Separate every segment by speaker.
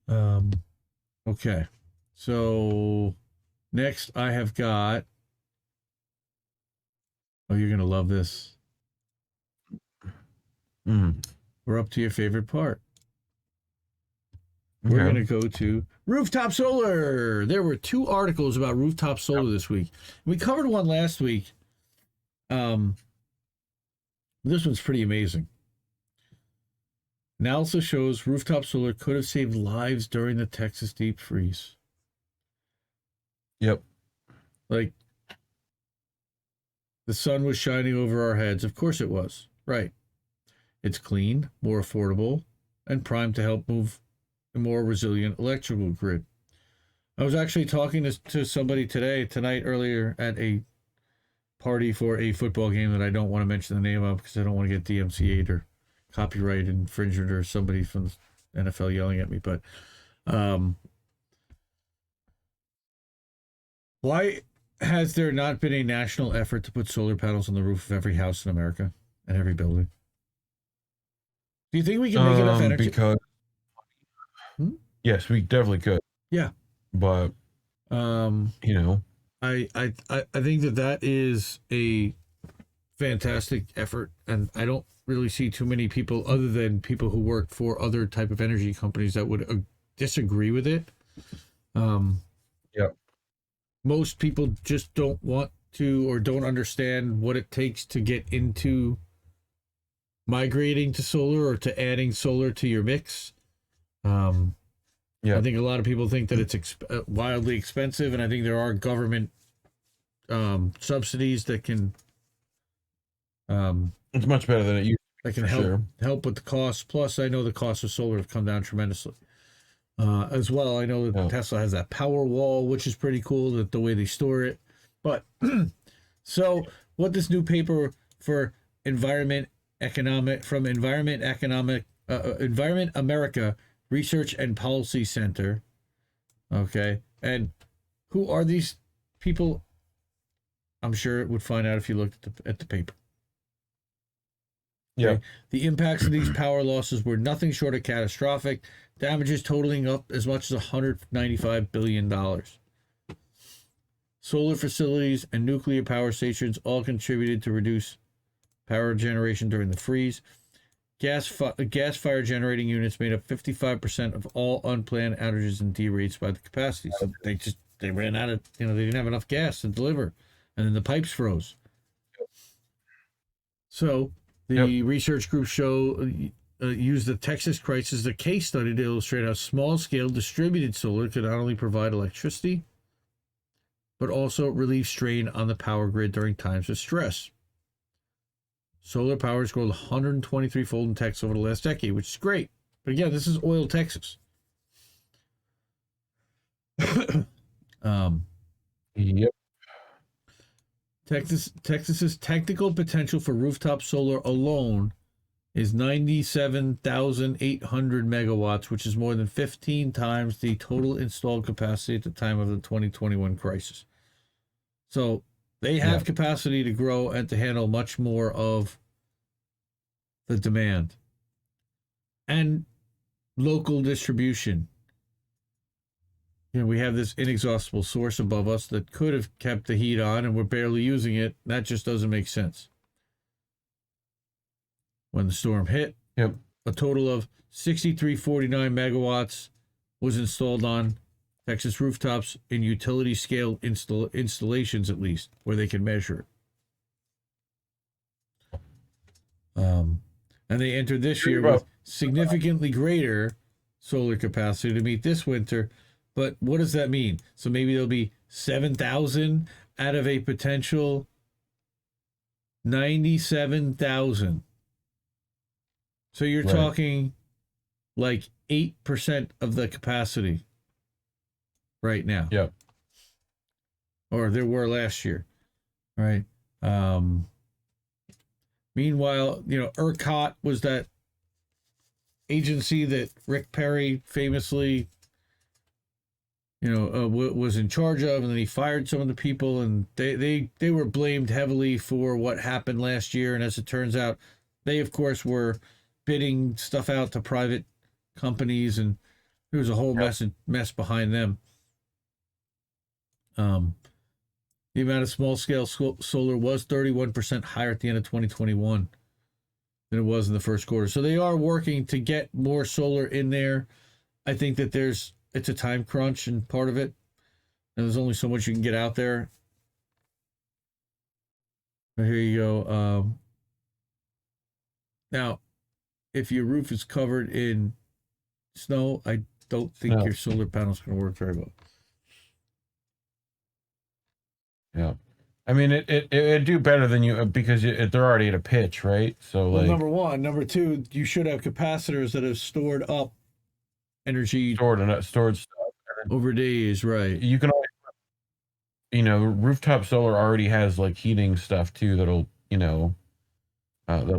Speaker 1: Um, okay. So next I have got, oh, you're going to love this.
Speaker 2: Mm.
Speaker 1: We're up to your favorite part. We're
Speaker 2: Okay.
Speaker 1: going to go to Rooftop Solar. There were two articles about Rooftop Solar this week. We covered one last week. This one's pretty amazing. Analysis shows rooftop solar could have saved lives during the Texas deep freeze.
Speaker 2: Yep.
Speaker 1: Like, the sun was shining over our heads. Of course it was. Right. It's clean, more affordable, and primed to help move a more resilient electrical grid. I was actually talking to somebody earlier at a party for a football game that I don't want to mention the name of because I don't want to get DMCA'd or copyright infringement or somebody from the NFL yelling at me. But why has there not been a national effort to put solar panels on the roof of every house in America and every building? Do you think we can make enough energy?
Speaker 2: Because yes, we definitely could.
Speaker 1: Yeah.
Speaker 2: But you know,
Speaker 1: I think that is a fantastic effort, and I don't really see too many people other than people who work for other type of energy companies that would disagree with it.
Speaker 2: Yeah.
Speaker 1: Most people just don't want to or don't understand what it takes to get into migrating to solar or to adding solar to your mix.
Speaker 2: Yeah.
Speaker 1: I think a lot of people think that it's wildly expensive, and I think there are government subsidies that can
Speaker 2: It's much better than it used to be.
Speaker 1: that can help with the cost. Plus, I know the cost of solar have come down tremendously. As well, I know that Tesla has that power wall, which is pretty cool, that the way they store it. But so, what this new paper for Environment America Research and Policy Center, okay, and who are these people? I'm sure it would find out if you looked at the paper.
Speaker 2: Yeah.
Speaker 1: Okay? The impacts of these power losses were nothing short of catastrophic, damages totaling up as much as $195 billion. Solar facilities and nuclear power stations all contributed to reduce power generation during the freeze. Gas-fired generating units made up 55% of all unplanned outages and derates by the capacity. So they ran out of, they didn't have enough gas to deliver, and then the pipes froze. So the research group used the Texas crisis as a case study to illustrate how small-scale distributed solar could not only provide electricity, but also relieve strain on the power grid during times of stress. Solar power has grown 123-fold in Texas over the last decade, which is great. But again, this is oil Texas.
Speaker 2: Yep.
Speaker 1: Texas's technical potential for rooftop solar alone is 97,800 megawatts, which is more than 15 times the total installed capacity at the time of the 2021 crisis. So they have capacity to grow and to handle much more of the demand. And local distribution. We have this inexhaustible source above us that could have kept the heat on, and we're barely using it. That just doesn't make sense. When the storm hit, a total of 6,349 megawatts was installed on Texas rooftops in utility scale installations, at least, where they can measure it. And they entered this year with significantly greater solar capacity to meet this winter. But what does that mean? So maybe there'll be 7,000 out of a potential 97,000. So you're talking like 8% of the capacity right now.
Speaker 2: Yeah.
Speaker 1: Or there were last year. Right. Meanwhile, ERCOT was that agency that Rick Perry famously, was in charge of, and then he fired some of the people, and they were blamed heavily for what happened last year. And as it turns out, they, of course, were bidding stuff out to private companies, and There was a whole mess behind them. The amount of small-scale solar was 31% higher at the end of 2021 than it was in the first quarter. So they are working to get more solar in there. I think that it's a time crunch and part of it. And there's only so much you can get out there. But here you go. Now, if your roof is covered in snow, I don't think your solar panel's going to work very well.
Speaker 2: Yeah. I mean, it'd do better than you because they're already at a pitch, right? So,
Speaker 1: well,
Speaker 2: like,
Speaker 1: number one. Number two, you should have capacitors that have stored up energy.
Speaker 2: Stored stuff.
Speaker 1: Over days, right.
Speaker 2: You can always, rooftop solar already has, like, heating stuff, too, that'll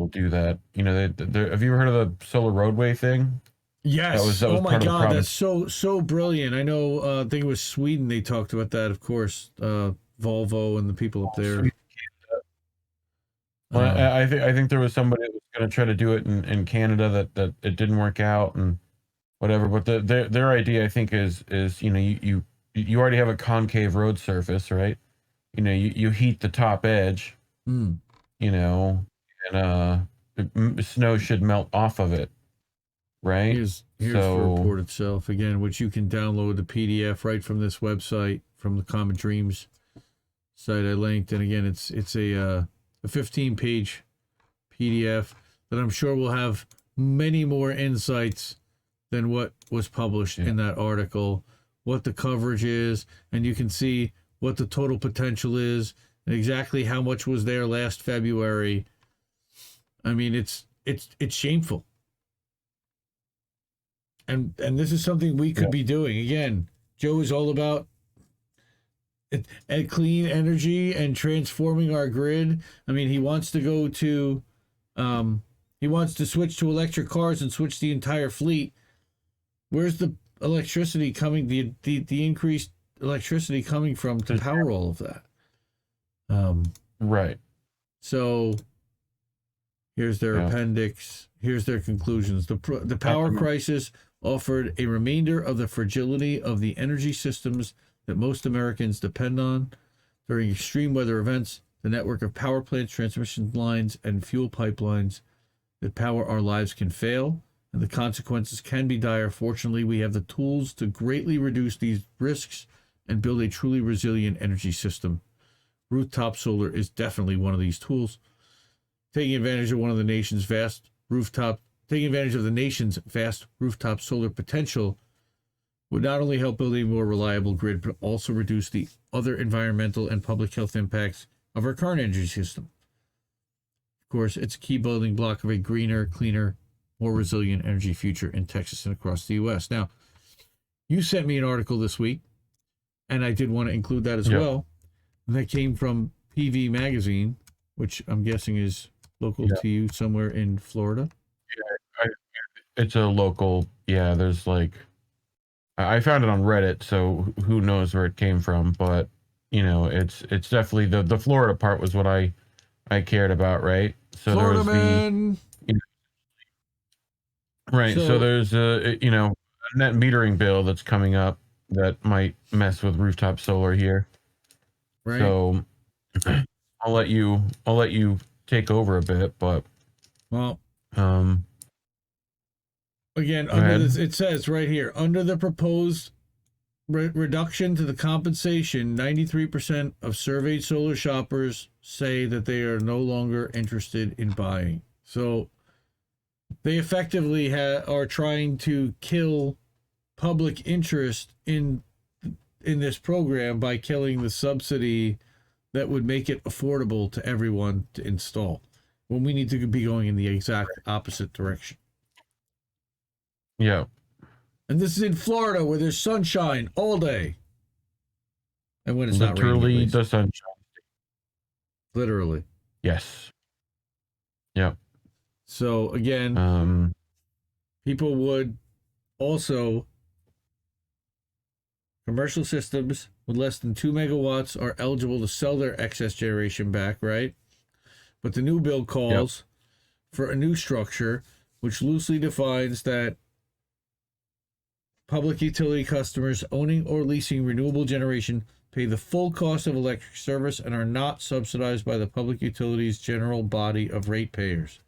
Speaker 2: do that. Have you ever heard of the Solar Roadway thing?
Speaker 1: Yes.
Speaker 2: That was
Speaker 1: oh my
Speaker 2: part of the
Speaker 1: God,
Speaker 2: problem.
Speaker 1: that's so brilliant. I know. I think it was Sweden. They talked about that, of course. Volvo and the people up there.
Speaker 2: Well, I think there was somebody that was going to try to do it in Canada that it didn't work out and whatever. But their idea, I think, is you already have a concave road surface, right? You heat the top edge, and snow should melt off of it, right?
Speaker 1: Here's the report itself again, which you can download the PDF right from this website, from the CommonDreams site I linked. And again, it's a 15-page PDF that I'm sure will have many more insights than what was published in that article, what the coverage is, and you can see what the total potential is and exactly how much was there last February. I mean, it's shameful. And this is something we could be doing. Again, Joe is all about clean energy and transforming our grid. I mean, he wants to go to, he wants to switch to electric cars and switch the entire fleet. Where's the electricity coming? The increased electricity coming from to power all of that?
Speaker 2: Right.
Speaker 1: So here's their appendix. Here's their conclusions. The power crisis offered a reminder of the fragility of the energy systems that most Americans depend on. During extreme weather events, the network of power plants, transmission lines, and fuel pipelines that power our lives can fail, and the consequences can be dire. Fortunately, we have the tools to greatly reduce these risks and build a truly resilient energy system. Rooftop solar is definitely one of these tools. Taking advantage of the nation's vast rooftop solar potential would not only help build a more reliable grid, but also reduce the other environmental and public health impacts of our current energy system. Of course, it's a key building block of a greener, cleaner, more resilient energy future in Texas and across the U.S. Now, you sent me an article this week, and I did want to include that as well. And that came from PV Magazine, which I'm guessing is local to you somewhere in Florida.
Speaker 2: Yeah, it's a local. Yeah, there's like, I found it on Reddit, so who knows where it came from, but it's definitely the Florida part was what I cared about, right? So
Speaker 1: Florida
Speaker 2: there's
Speaker 1: man.
Speaker 2: Right. So there's a net metering bill that's coming up that might mess with rooftop solar here.
Speaker 1: Right.
Speaker 2: So I'll let you take over a bit, but
Speaker 1: again, it says right here, under the proposed reduction to the compensation, 93% of surveyed solar shoppers say that they are no longer interested in buying. So they effectively are trying to kill public interest in this program by killing the subsidy that would make it affordable to everyone to install, when we need to be going in the exact opposite direction.
Speaker 2: Yeah.
Speaker 1: And this is in Florida, where there's sunshine all day. And when it's
Speaker 2: literally
Speaker 1: not raining,
Speaker 2: the sunshine.
Speaker 1: Literally.
Speaker 2: Yes. Yeah.
Speaker 1: So again, people would also, commercial systems with less than 2 megawatts are eligible to sell their excess generation back, right? But the new bill calls for a new structure, which loosely defines that public utility customers owning or leasing renewable generation pay the full cost of electric service and are not subsidized by the public utilities general body of ratepayers.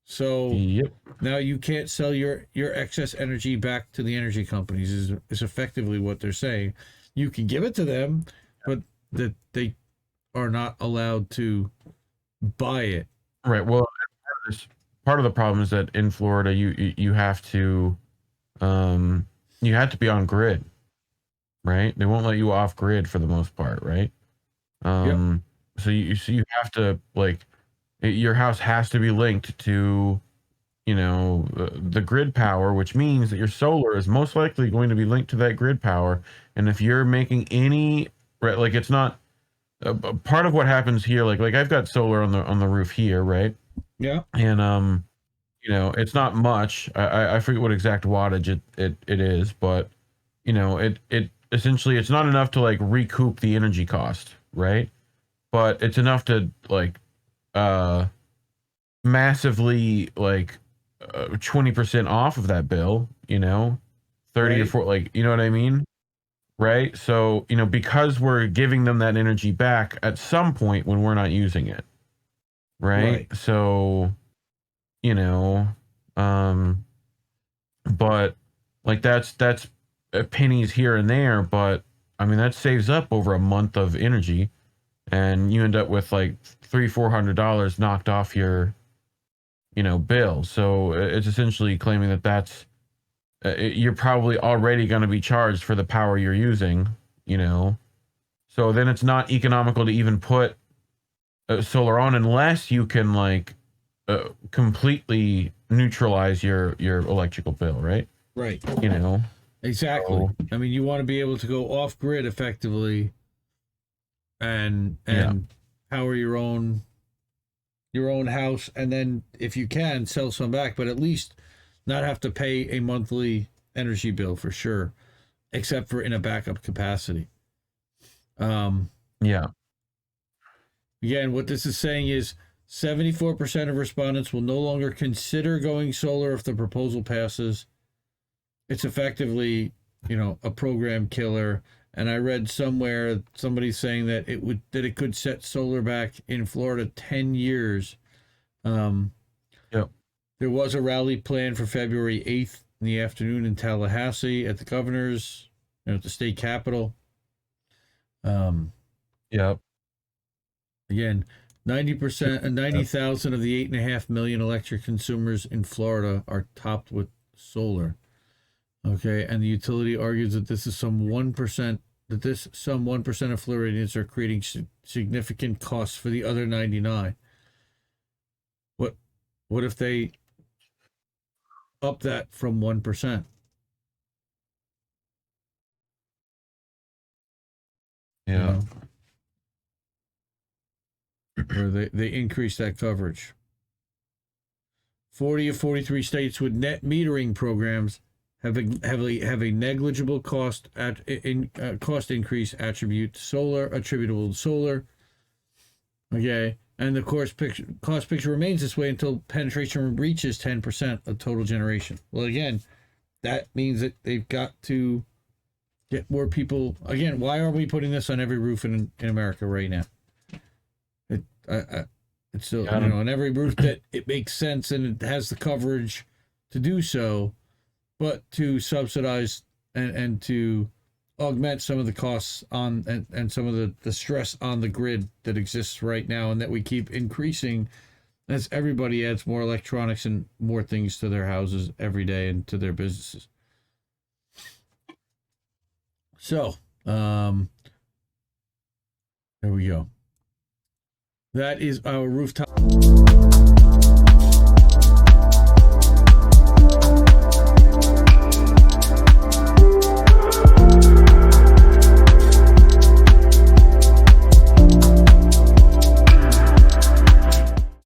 Speaker 1: So
Speaker 2: Yep.
Speaker 1: now you can't sell your excess energy back to the energy companies is effectively what they're saying. You can give it to them, but that they are not allowed to buy it.
Speaker 2: Right. Well, part of the problem is that in Florida, you have to be on grid, right? They won't let you off grid for the most part, right?
Speaker 1: Yep.
Speaker 2: So you have to, like, your house has to be linked to, the grid power, which means that your solar is most likely going to be linked to that grid power. And if you're making any, right, like, it's not part of what happens here. Like I've got solar on the roof here, right?
Speaker 1: Yeah.
Speaker 2: And it's not much. I forget what exact wattage it is, but it essentially, it's not enough to, like, recoup the energy cost, right? But it's enough to, like, massively, like, 20% off of that bill, 30 or
Speaker 1: Right.
Speaker 2: 40, like, you know what I mean? Right? So, because we're giving them that energy back at some point when we're not using it. Right?
Speaker 1: Right.
Speaker 2: So, but, like, that's pennies here and there, but I mean, that saves up over a month of energy, and you end up with like $300-400 knocked off your bill. So it's essentially claiming that that's you're probably already going to be charged for the power you're using, so then it's not economical to even put solar on unless you can, like, completely neutralize your electrical bill, right?
Speaker 1: Right. Exactly.
Speaker 2: So,
Speaker 1: I mean, you want to be able to go off grid effectively and
Speaker 2: yeah.
Speaker 1: power your own house, and then if you can sell some back, but at least not have to pay a monthly energy bill for sure, except for in a backup capacity.
Speaker 2: Yeah.
Speaker 1: Again, what this is saying is 74% of respondents will no longer consider going solar if the proposal passes. It's effectively, a program killer. And I read somewhere somebody saying that it could set solar back in Florida 10 years.
Speaker 2: Yep.
Speaker 1: There was a rally planned for February 8th in the afternoon in Tallahassee at the governor's, at the state capitol.
Speaker 2: Yep.
Speaker 1: Again, 90% and 90,000 of the 8.5 million electric consumers in Florida are topped with solar. Okay, and the utility argues that this is some 1%, some 1% of Floridians are creating significant costs for the other 99. What if they up that from 1%?
Speaker 2: Yeah.
Speaker 1: Or they increase that coverage. 40 of 43 states with net metering programs have a negligible cost increase attributable to solar. Okay, and the cost picture remains this way until penetration reaches 10% of total generation. Well, again, that means that they've got to get more people. Again, why are we putting this on every roof in America right now? It's still, on every roof that it makes sense and it has the coverage to do so, but to subsidize and to augment some of the costs on and some of the stress on the grid that exists right now and that we keep increasing as everybody adds more electronics and more things to their houses every day and to their businesses. So, there we go. That is our rooftop